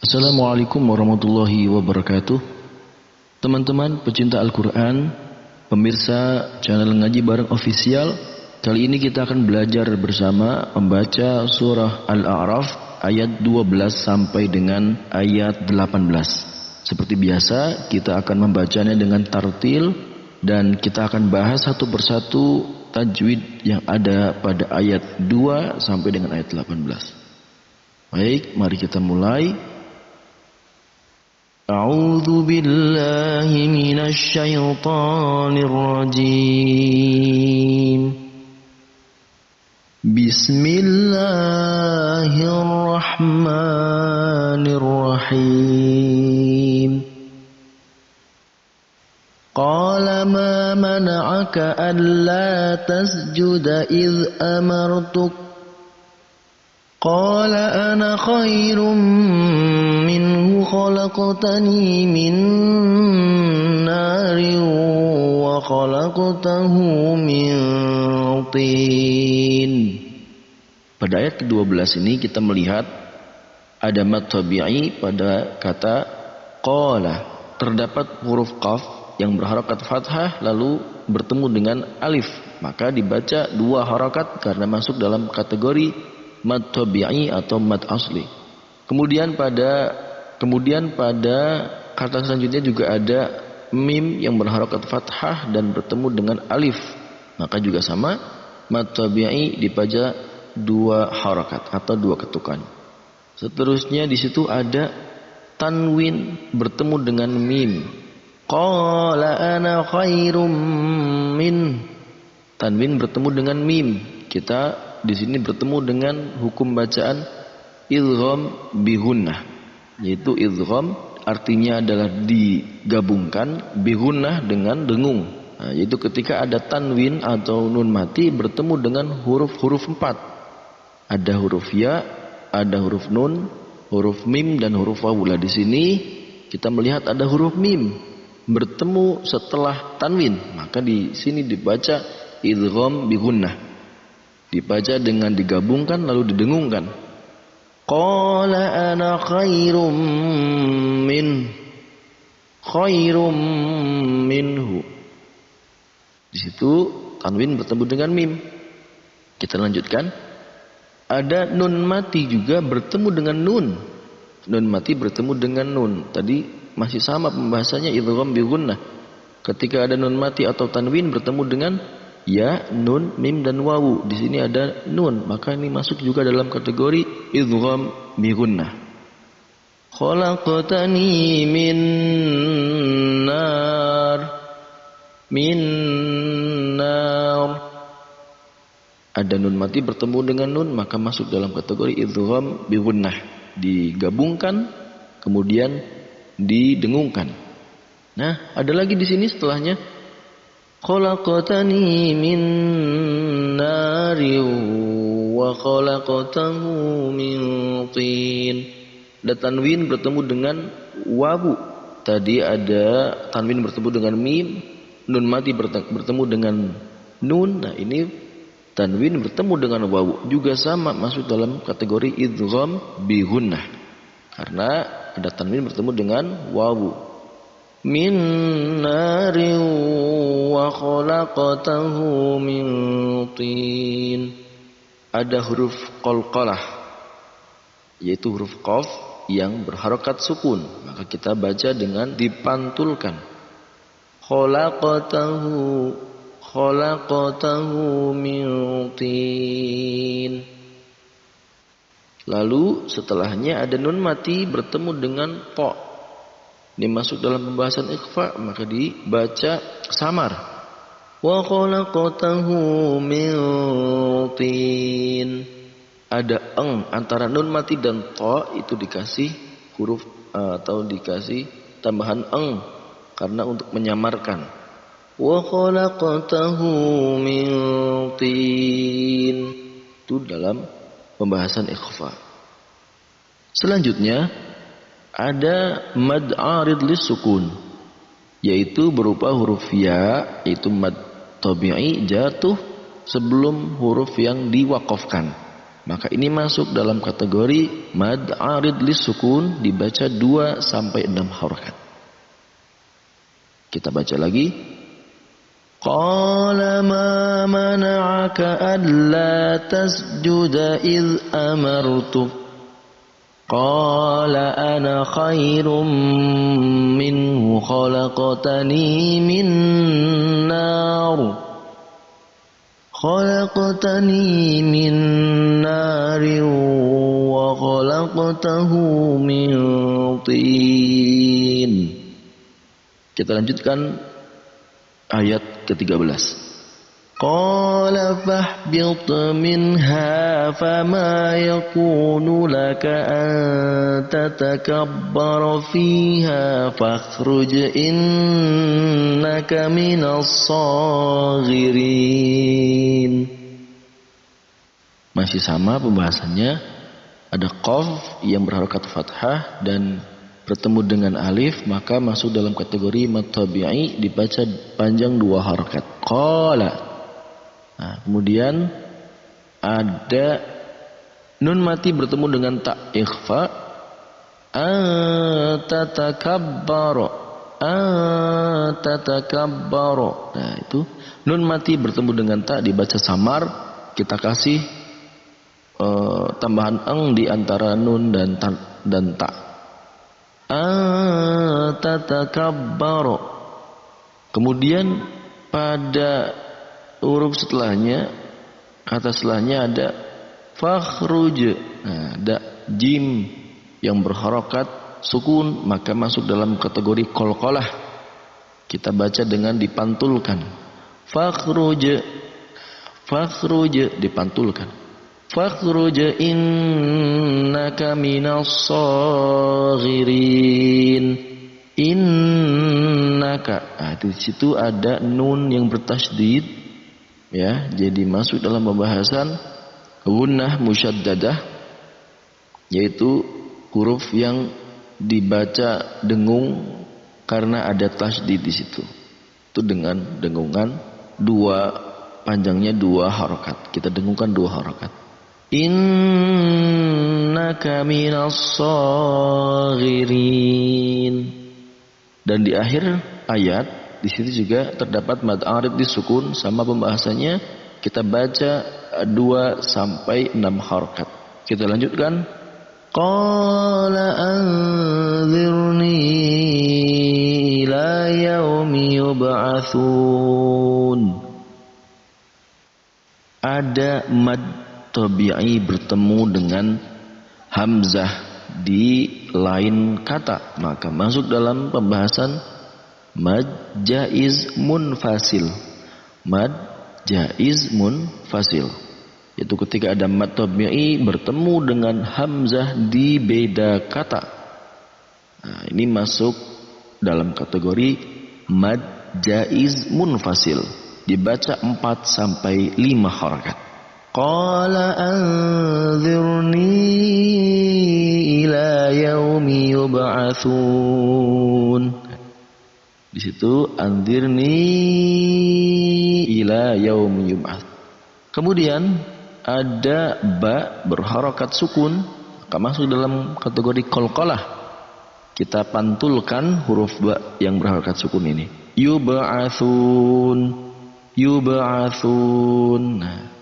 Assalamualaikum warahmatullahi wabarakatuh. Teman-teman pecinta Al-Quran, pemirsa channel Ngaji Bareng Official, kali ini kita akan belajar bersama membaca surah Al-A'raf ayat 12 sampai dengan ayat 18. Seperti biasa, kita akan membacanya dengan tartil dan kita akan bahas satu persatu tajwid yang ada pada ayat 2 sampai dengan ayat 18. Baik, mari kita mulai. A'udzu billahi minasy syaithanir rajim. Bismillahirrahmanirrahim. Qala ma mana'aka alla tasjuda idh amartuk. Qala ana khairum minhu khalaqtani min narin wa khalaqtahu min tin. Pada ayat ke-12 ini kita melihat ada mad tabi'i pada kata qala. Terdapat huruf qaf yang berharakat fathah lalu bertemu dengan alif, maka dibaca dua harakat karena masuk dalam kategori mad tabi'i atau mad asli. Kemudian pada kata selanjutnya juga ada mim yang berharakat fathah dan bertemu dengan alif, maka juga sama, mad tabi'i dibaca dua harakat atau dua ketukan. Seterusnya di situ ada tanwin bertemu dengan mim. Qala ana khairum min. Tanwin bertemu dengan mim. Kita di sini bertemu dengan hukum bacaan idgham bihunnah, yaitu idgham artinya adalah digabungkan, bihunnah dengan dengung. Nah, yaitu ketika ada tanwin atau nun mati bertemu dengan huruf-huruf 4. Ada huruf ya, ada huruf nun, huruf mim dan huruf wawu. Di sini kita melihat ada huruf mim bertemu setelah tanwin, maka di sini dibaca idgham bihunnah. Dibaca dengan digabungkan lalu didengungkan. Qala ana khairum minhu. Di situ tanwin bertemu dengan mim. Kita lanjutkan. Ada nun mati juga bertemu dengan nun. Nun mati bertemu dengan nun. Tadi masih sama pembahasannya idgham bi gunnah. Ketika ada nun mati atau tanwin bertemu dengan ya, nun, mim dan wawu. Di sini ada nun, maka ini masuk juga dalam kategori idgham bi gunnah. Khalaqtani min nar. Ada nun mati bertemu dengan nun, maka masuk dalam kategori idgham bi gunnah. Digabungkan kemudian didengungkan. Nah, ada lagi di sini setelahnya khalaqtani min narin wa khalaqtahu min tin. Ada tanwin bertemu dengan wawu. Tadi ada tanwin bertemu dengan mim, nun mati bertemu dengan nun. Nah, ini tanwin bertemu dengan wawu juga sama masuk dalam kategori idgham bi gunnah. Karena ada tanwin bertemu dengan wawu. Min narin wa khalaqtahu min tin. Ada huruf qalqalah, yaitu huruf qaf yang berharakat sukun, maka kita baca dengan dipantulkan. Khalaqtahu min tin. Lalu setelahnya ada nun mati bertemu dengan ta. Ini masuk dalam pembahasan ikhfa, maka dibaca samar. Wa khalaqtahu min tin. Ada eng antara nun mati dan ta, itu dikasih huruf atau dikasih tambahan eng karena untuk menyamarkan. Wa khalaqtahu min tin. Itu dalam pembahasan ikhfa. Selanjutnya ada mad arid lis sukun, yaitu berupa huruf ya, yaitu mad tabi'i jatuh sebelum huruf yang diwaqafkan. Maka ini masuk dalam kategori mad arid lis sukun, dibaca 2 sampai 6 harakat. Kita baca lagi. Qala ma mana'aka alla tasjuda iz amartuk. Qala ana khairum minhu khalaqtani min nar. خلقتني من نار وخلقته من طين. Kita lanjutkan ayat ke-13. Qala fahbit minha fama yakunu laka an tatakabbara fiha fakhruj innaka minas saghirin. Masih sama pembahasannya, ada qaf yang berharokat fathah dan bertemu dengan alif, maka masuk dalam kategori mad tabi'i, dibaca panjang 2 harakat. Qala. Nah, kemudian ada nun mati bertemu dengan ta ikhfa, tatakabbaro. Nah, itu nun mati bertemu dengan ta dibaca samar, kita kasih tambahan eng di antara nun dan ta. Tatakabbaro. Kemudian pada huruf setelahnya, kata setelahnya ada fakhruj. Nah, ada jim yang berharokat sukun, maka masuk dalam kategori qalqalah. Kita baca dengan dipantulkan. Fakhruj dipantulkan. Fakhruj innaka minas saghirin. Innaka. Nah, di situ ada nun yang bertasydid. Ya, jadi masuk dalam pembahasan gunnah musyaddadah, yaitu huruf yang dibaca dengung karena ada tasydid di situ. Itu dengan dengungan panjangnya 2 harakat. Kita dengungkan 2 harakat. Innaka minas saghirin. Dan di akhir ayat di situ juga terdapat mad arid disukun, sama pembahasannya, kita baca 2 sampai 6 harakat. Kita lanjutkan. Qala anzirni ila yaumi yub'atsun. Ada mad tabi'i bertemu dengan hamzah di lain kata, maka masuk dalam pembahasan mad jaiz munfasil. Mad jaiz munfasil, yaitu ketika ada mad tabi'i bertemu dengan hamzah di beda kata. Nah, ini masuk dalam kategori mad jaiz munfasil, dibaca 4 sampai 5 harakat. Qala anzirni ila yaumi yub'atsun. Di situ anzirni ila yaumi yub'ats. Kemudian ada ba berharokat sukun, maka masuk dalam kategori qalqalah. Kita pantulkan huruf ba yang berharokat sukun ini. Yub'atsun. Nah,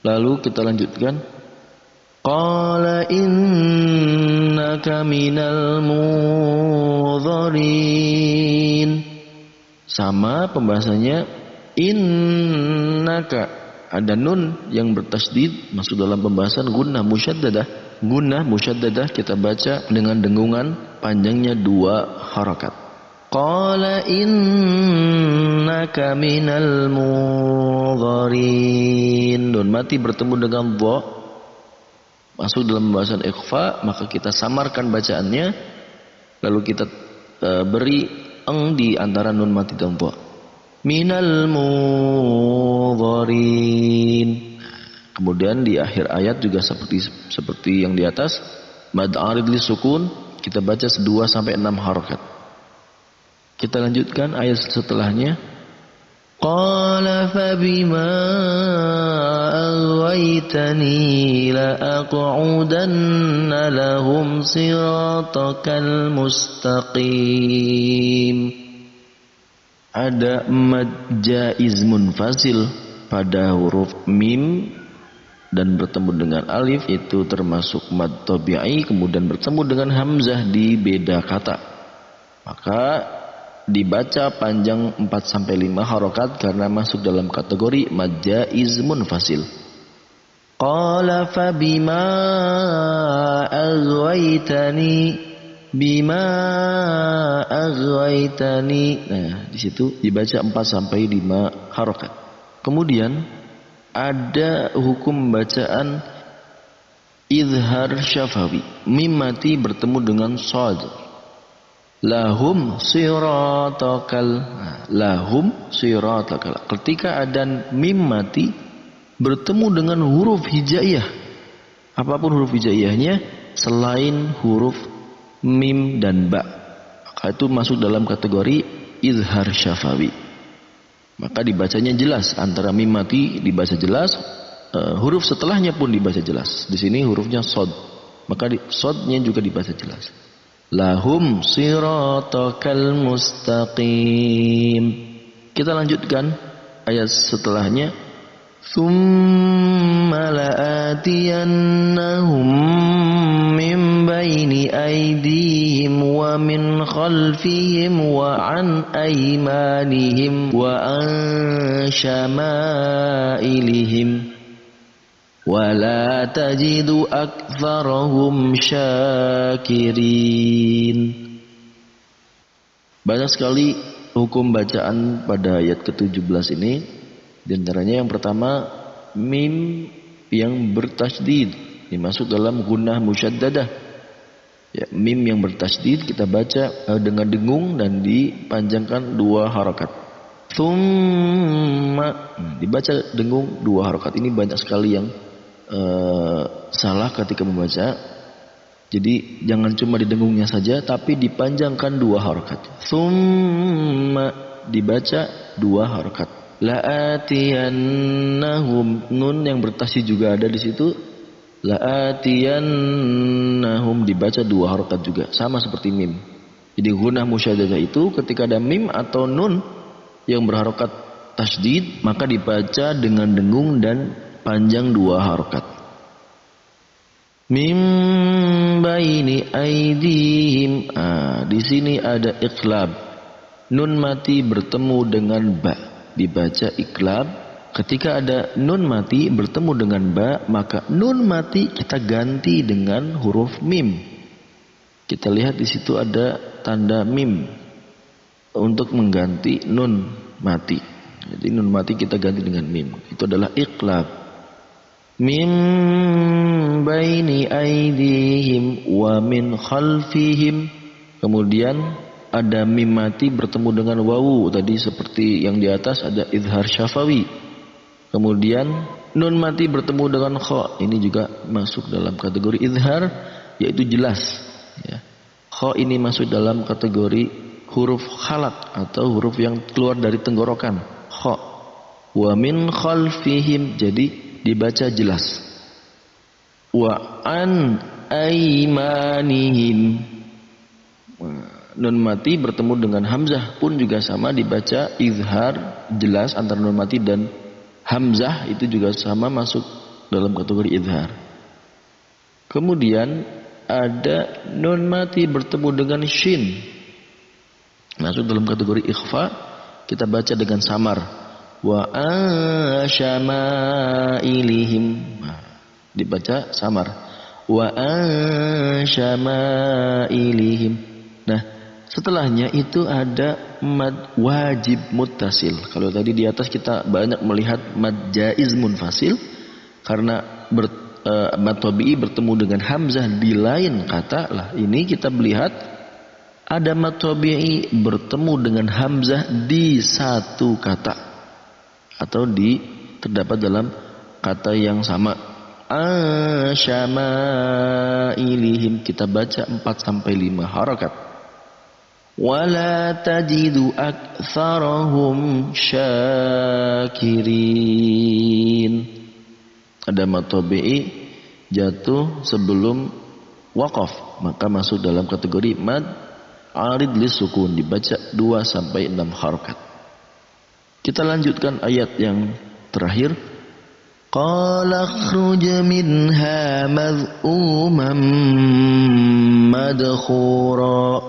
lalu kita lanjutkan. Qala innaka minal mudharin. Sama pembahasannya, innaka, ada nun yang bertasydid, masuk dalam pembahasan gunnah musyaddadah. Gunnah musyaddadah kita baca dengan dengungan panjangnya 2 harakat. Qala innaka minal mudharin. Nun mati bertemu dengan dha, masuk dalam pembahasan ikhfa, maka kita samarkan bacaannya, lalu kita beri eng di antara nun mati dan dha. Minal mudharin. Kemudian di akhir ayat juga seperti yang di atas, mad arid li sukun, kita baca 2 sampai 6 harakat. Kita lanjutkan ayat setelahnya. Qala fabima aghwaytani la'aq'udanna lahum siratakal mustaqim. Ada mad jaiz munfasil pada huruf mim dan bertemu dengan alif, itu termasuk mad tabi'i, kemudian bertemu dengan hamzah di beda kata, maka dibaca panjang 4-5 harokat karena masuk dalam kategori mad jaiz munfasil. Qala fabima aghwaytani, bima aghwaytani. Nah, di situ dibaca 4-5 harokat. Kemudian ada hukum bacaan izhar syafawi. Mim mati bertemu dengan shad. Lahum siratakal. Nah, lahum siratakal. Ketika ada mim mati bertemu dengan huruf hijaiyah, apapun huruf hijaiyahnya selain huruf mim dan ba, maka itu masuk dalam kategori izhar syafawi. Maka dibacanya jelas, antara mim mati dibaca jelas, huruf setelahnya pun dibaca jelas. Di sini hurufnya shad, maka shadnya juga dibaca jelas. Lahum siratakal mustaqim. Kita lanjutkan ayat setelahnya. Tsumma la'atiyannahum min baini aydihim wa min khalfihim wa an aymanihim wa an syama'ilihim wala tajidu aktsarahum syakirin. Banyak sekali hukum bacaan pada ayat ke-17 ini. Di antaranya yang pertama, mim yang bertasydid dimasuk dalam gunnah musyaddadah. Ya, mim yang bertasydid kita baca dengan dengung dan dipanjangkan 2 harakat. Tsumma dibaca dengung 2 harakat. Ini banyak sekali yang salah ketika membaca. Jadi jangan cuma didengungnya saja, tapi dipanjangkan 2 harakat. Tsumma dibaca 2 harakat. La'atiyannahum, nun yang bertasydid juga ada di situ. La'atiyannahum dibaca 2 harakat juga, sama seperti mim. Jadi gunnah musyaddadah itu ketika ada mim atau nun yang berharokat tasydid, maka dibaca dengan dengung dan panjang 2 harokat. Mim baini aidihim. Di sini ada iqlab. Nun mati bertemu dengan ba, dibaca iqlab. Ketika ada nun mati bertemu dengan ba, maka nun mati kita ganti dengan huruf mim. Kita lihat di situ ada tanda mim untuk mengganti nun mati. Jadi nun mati kita ganti dengan mim. Itu adalah iqlab. Min baini aidihim wa min khalfihim. Kemudian ada mim mati bertemu dengan wawu. Tadi seperti yang di atas ada izhar syafawi. Kemudian nun mati bertemu dengan kha. Ini juga masuk dalam kategori izhar, yaitu jelas. Ya. Kha ini masuk dalam kategori huruf khalaq atau huruf yang keluar dari tenggorokan. Kha. Wa min khalfihim, jadi dibaca jelas. Wa an aymanihim. Nun mati bertemu dengan hamzah pun juga sama, dibaca izhar jelas antara nun mati dan hamzah, itu juga sama masuk dalam kategori izhar. Kemudian ada nun mati bertemu dengan shin, masuk dalam kategori ikhfa, kita baca dengan samar. Wa asyama'ilihim, dibaca samar. Wa asyama'ilihim. Nah, setelahnya itu ada mad wajib muttasil. Kalau tadi di atas kita banyak melihat mad jaiz munfasil karena mad tabi'i bertemu dengan hamzah di lain kata. Lah, ini kita melihat ada mad tabi'i bertemu dengan hamzah di satu kata atau terdapat dalam kata yang sama. Asyama'ilihim kita baca 4-5 harakat. wala tajidu aktsarahum syakirin. Ada mad tabi'i jatuh sebelum waqaf, maka masuk dalam kategori mad arid lis sukun, dibaca 2 sampai 6 harakat. Kita lanjutkan ayat yang terakhir. Qala khruj minha mad'uman madkhura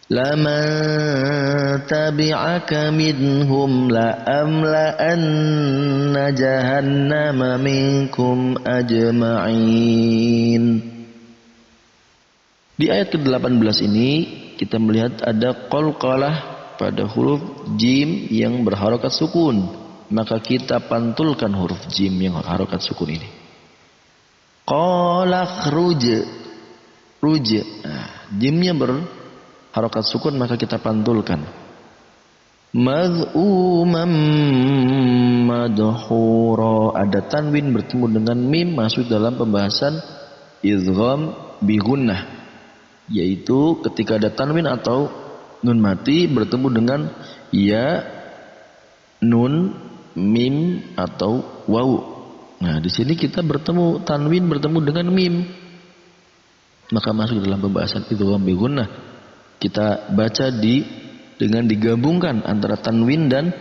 laman tabi'aka minhum la'amla'anna jahannama minkum ajma'in. Di ayat ke-18 ini kita melihat ada qalqalah pada huruf jim yang berharokat sukun. Maka kita pantulkan huruf jim yang harokat sukun ini. Qala khruj. Nah, jimnya berharokat sukun maka kita pantulkan. Mad'umam madhura. Ada tanwin bertemu dengan mim masuk dalam pembahasan idgham bi gunnah, yaitu ketika ada tanwin atau nun mati bertemu dengan ya, nun, mim atau wawu. Nah, di sini kita bertemu tanwin bertemu dengan mim, maka masuk dalam pembahasan idgham bi gunnah. Kita baca dengan digabungkan antara tanwin dan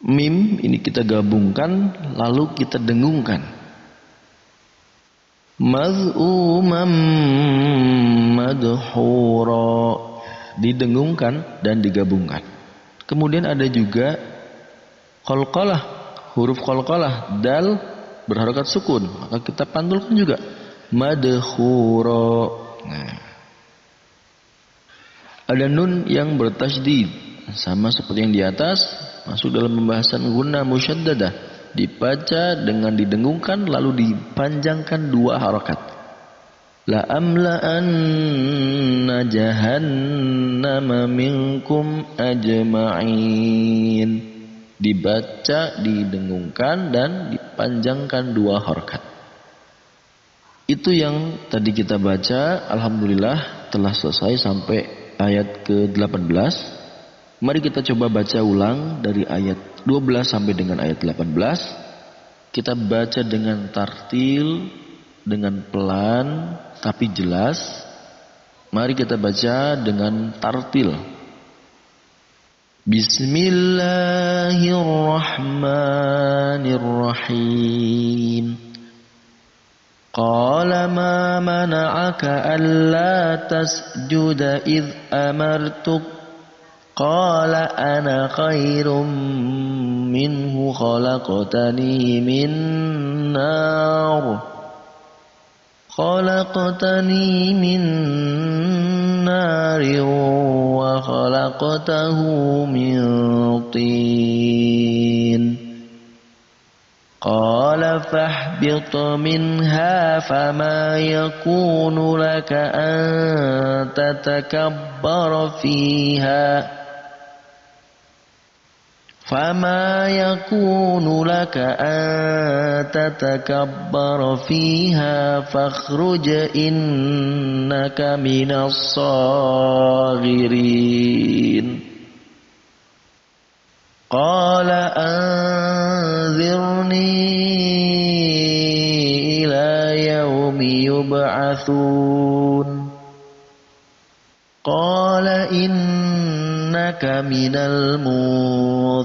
mim, ini kita gabungkan lalu kita dengungkan. Maz'umam madhura, didengungkan dan digabungkan. Kemudian ada juga qalqalah, huruf qalqalah dal berharokat sukun, maka kita pantulkan juga madkhura. Nah, ada nun yang bertasydid sama seperti yang di atas, masuk dalam pembahasan gunnah musyaddadah, dibaca dengan didengungkan lalu dipanjangkan 2 harokat. La amla'anna jahannama minkum ajma'in, dibaca, didengungkan dan dipanjangkan 2 harakat. Itu yang tadi kita baca. Alhamdulillah telah selesai sampai ayat ke-18. Mari kita coba baca ulang dari ayat 12 sampai dengan ayat 18. Kita baca dengan tartil, dengan pelan tapi jelas. Mari kita baca dengan tartil. Bismillahirrahmanirrahim. Qala ma mana'aka alla tasjuda idh amartuk. Qala ana khairum minhu khalaqtani min nar. Khalaqtani min narin wa khalaqtahu min tin. Qala fahbit minha fama yakunu laka an tatakabbara fiha. فما يكون لك أن تتكبر فيها فاخرج إنك من الصاغرين. قال أنذرني إلى يوم يبعثون. قال إنك من المنظرين.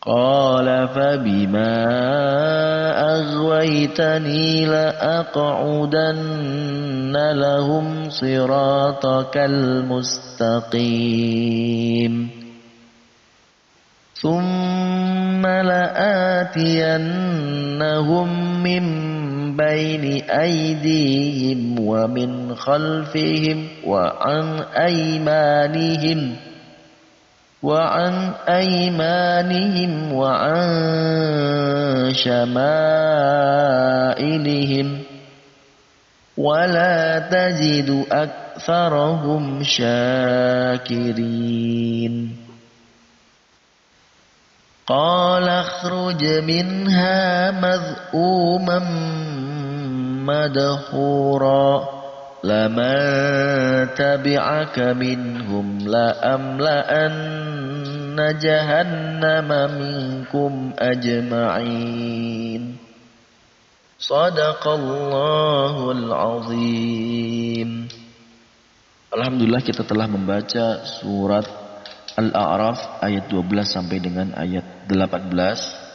قال فبما أغويتني لأقعدن لهم صراطك المستقيم ثم لآتينهم من بين أيديهم ومن خلفهم وعن أيمانهم وعن شمائلهم ولا تجد أكثرهم شاكرين. قال اخرج منها مذءوما مدحورا laman tabi'aka minhum la'amla'anna jahannama minkum ajma'in. Shadaqallahul azim. Alhamdulillah kita telah membaca surat Al-A'raf ayat 12 sampai dengan ayat 18.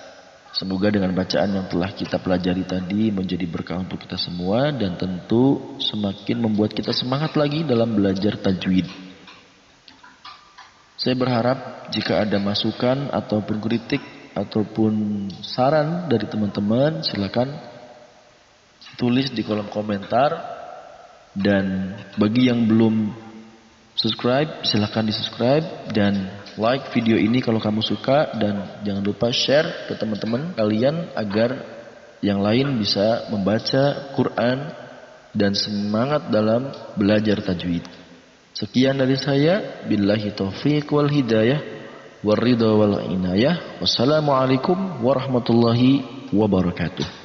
Semoga dengan bacaan yang telah kita pelajari tadi menjadi berkah untuk kita semua dan tentu semakin membuat kita semangat lagi dalam belajar tajwid. Saya berharap jika ada masukan ataupun kritik ataupun saran dari teman-teman, silakan tulis di kolom komentar. Dan bagi yang belum subscribe, silakan di subscribe dan like video ini kalau kamu suka, dan jangan lupa share ke teman-teman kalian agar yang lain bisa membaca Quran dan semangat dalam belajar tajwid. Sekian dari saya, billahi taufiq wal hidayah war ridha wal inayah. Wassalamualaikum warahmatullahi wabarakatuh.